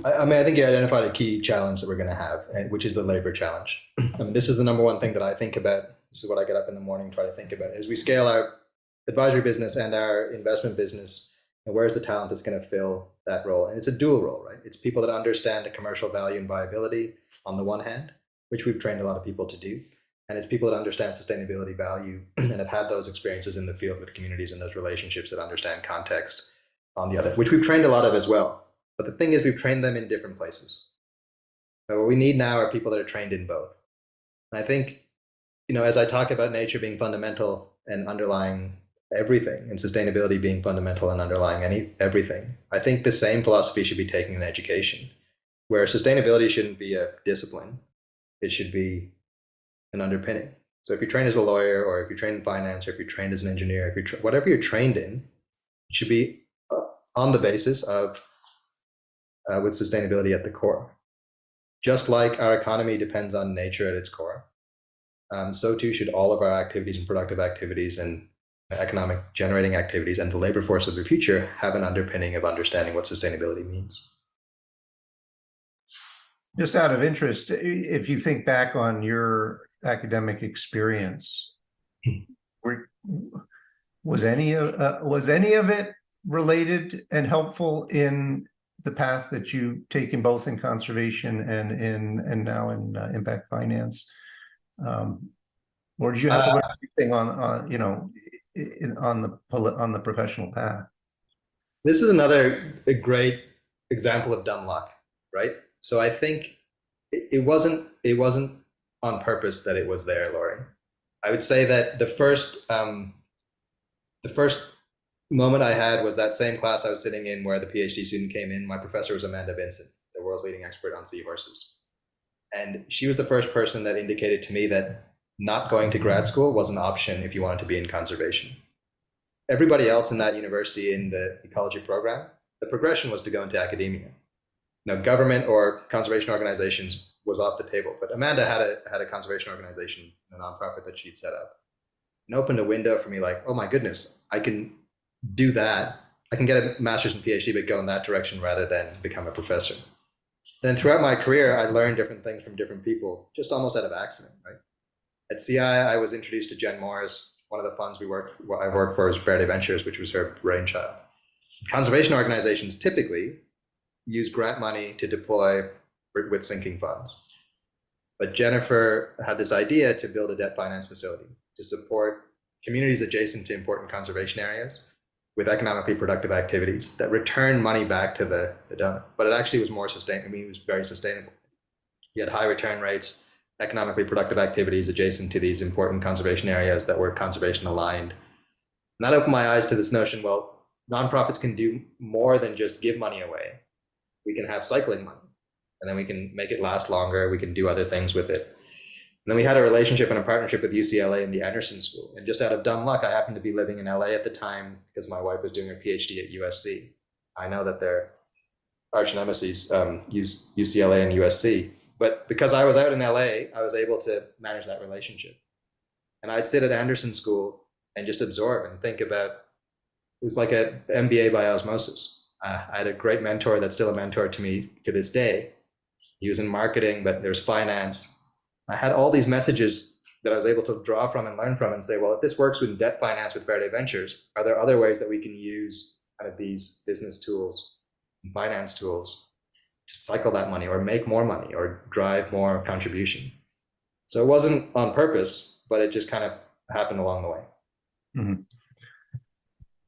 I mean, I think you identified a key challenge that we're going to have, which is the labor challenge. I mean, this is the number one thing that I think about. This is what I get up in the morning, try to think about. As we scale our advisory business and our investment business, and where's the talent that's going to fill that role? And it's a dual role, right? It's people that understand the commercial value and viability on the one hand, which we've trained a lot of people to do. And it's people that understand sustainability value and have had those experiences in the field with communities and those relationships that understand context on the other, which we've trained a lot of as well. But the thing is, we've trained them in different places. So what we need now are people that are trained in both. And I think, as I talk about nature being fundamental and underlying everything, and sustainability being fundamental and underlying everything, I think the same philosophy should be taken in education, where sustainability shouldn't be a discipline. It should be an underpinning. So if you're trained as a lawyer, or if you're trained in finance, or if you're trained as an engineer, if you're whatever you're trained in, it should be on the basis of with sustainability at the core. Just like our economy depends on nature at its core, so too should all of our activities and productive activities and economic generating activities and the labor force of the future have an underpinning of understanding what sustainability means. Just out of interest, if you think back on your academic experience, was any of it related and helpful in the path that you've taken, both in conservation and now in impact finance, or did you have to learn everything on the professional path? This is a great example of dumb luck, right? So I think it wasn't on purpose that it was there, Laurie. I would say that the first moment I had was that same class I was sitting in where the PhD student came in. My professor was Amanda Vincent, the world's leading expert on seahorses. And she was the first person that indicated to me that not going to grad school was an option if you wanted to be in conservation. Everybody else in that university in the ecology program, the progression was to go into academia. Government or conservation organizations was off the table, but Amanda had a conservation organization, a nonprofit that she'd set up, and opened a window for me like, oh my goodness, I can do that. I can get a master's and PhD, but go in that direction rather than become a professor. Then throughout my career, I learned different things from different people, just almost out of accident, right? At CI, I was introduced to Jen Morris. One of the funds I worked for was Verde Ventures, which was her brainchild. Conservation organizations typically use grant money to deploy with sinking funds. But Jennifer had this idea to build a debt finance facility to support communities adjacent to important conservation areas with economically productive activities that return money back to the donor. But it actually was more sustainable. I mean, it was very sustainable. You had high return rates, economically productive activities adjacent to these important conservation areas that were conservation aligned. And that opened my eyes to this notion, well, nonprofits can do more than just give money away. We can have cycling money, and then we can make it last longer. We can do other things with it. And then we had a relationship and a partnership with UCLA and the Anderson School. And just out of dumb luck, I happened to be living in LA at the time because my wife was doing her PhD at USC. I know that their arch nemesis use UCLA and USC. But because I was out in LA, I was able to manage that relationship. And I'd sit at Anderson School and just absorb and think about, it was like an MBA by osmosis. I had a great mentor that's still a mentor to me to this day. He was in marketing, but there's finance. I had all these messages that I was able to draw from and learn from and say, well, if this works with debt finance with Verde Ventures, are there other ways that we can use kind of these business tools and finance tools to cycle that money or make more money or drive more contribution? So it wasn't on purpose, but it just kind of happened along the way. Mm-hmm.